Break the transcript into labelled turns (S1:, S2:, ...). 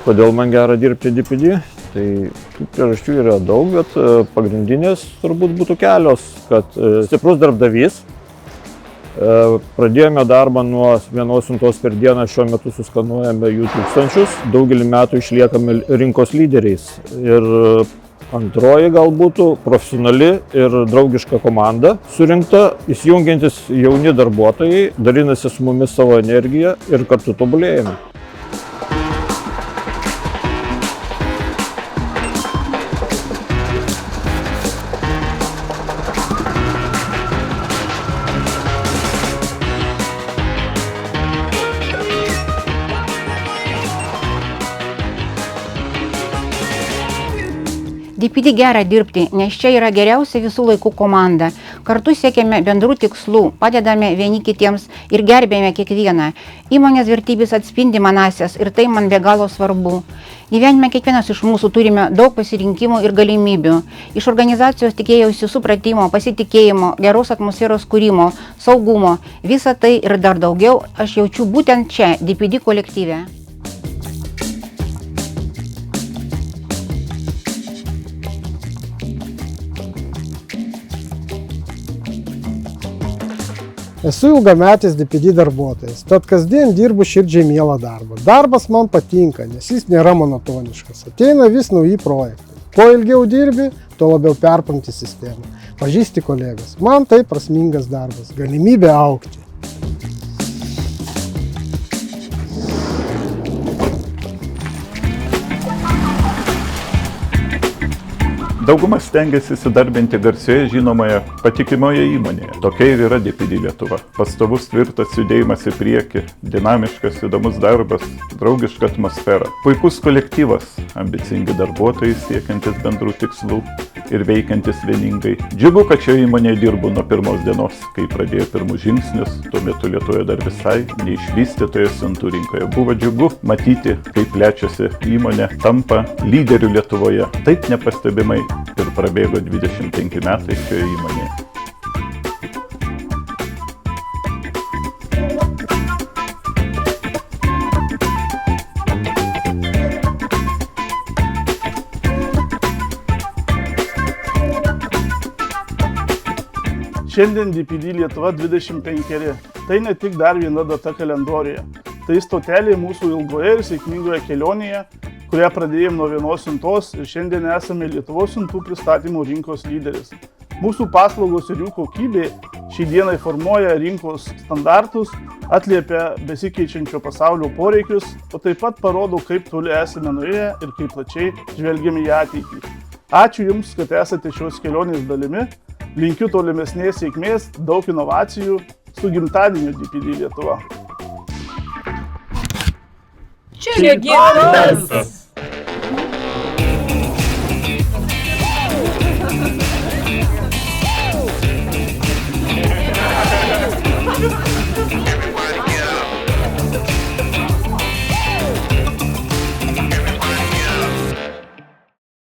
S1: Kodėl man gera dirbti DPD? Tai tų priežasčių yra daug, bet pagrindinės turbūt būtų kelios, kad stiprus darbdavys. Pradėjome darbą nuo 1 siuntos per dieną, šiuo metu suskanuojame jų tūkstančius, daugelį metų išliekame rinkos lyderiais. Ir antroji gal būtų profesionali ir draugiška komanda, surinkta, įsijungiantis jauni darbuotojai, dalinasi su mumis savo energiją ir kartu tobulėjame.
S2: DPD gera dirbti, nes čia yra geriausia visų laikų komanda. Kartu siekiame bendrų tikslų, padedame vieni kitiems ir gerbėme kiekvieną. Įmonės vertybės atspindi manasias ir tai man be galo svarbu. Gyvenime kiekvienas iš mūsų turime daug pasirinkimų ir galimybių. Iš organizacijos tikėjausi supratimo, pasitikėjimo, geros atmosferos kūrimo, saugumo. Visą tai ir dar daugiau aš jaučiu būtent čia, DPD kolektyve.
S3: Esu ilgametis DPD darbuotojas, tad kasdien dirbu širdžiai mielą darbą. Darbas man patinka, nes jis nėra monotoniškas. Ateina vis nauji projektai. Kuo ilgiau dirbi, tuo labiau perpranti sistemą. Pažįsti kolegas. Man tai prasmingas darbas, galimybė augti.
S4: Dauguma stengiasi įsidarbinti garsioje žinomoje patikimoje įmonėje. Tokia ir yra DPD Lietuva. Pastovus tvirtas judėjimas į priekį, dinamiškas įdomus darbas, draugiška atmosfera. Puikus kolektyvas, ambicingi darbuotojai siekiantis bendrų tikslų ir veikiantis vieningai. Džiugu, kad šioje įmonėje dirbu nuo pirmos dienos, kai pradėjo pirmus žingsnius, tuo metu Lietuvoje dar visai neišvystytoje siuntų rinkoje. Buvo džiugu matyti, kaip plečiasi įmonė, tampa lyderiu Lietuvoje. Taip nepastebimai. Ir prabėgo 25 metai šioje įmonėje.
S5: Šiandien DPD Lietuva 25. Tai ne tik dar viena data kalendoriuje. Tai stotelė mūsų ilgoje ir sėkmingoje kelionėje, kurią pradėjome nuo 1 siuntos ir šiandien esame Lietuvos siuntų pristatymo rinkos lyderis. Mūsų paslaugos ir jų kokybė šį dieną formuoja rinkos standartus, atliepia besikeičiančio pasaulio poreikius, o taip pat parodo, kaip toli esame nuėję ir kaip plačiai žvelgiame į ateitį. Ačiū Jums, kad esate šios kelionės dalimi. Linkiu tolimesnės sėkmės, daug inovacijų, su gimtadieniu DPD Lietuva.
S6: Čia geras!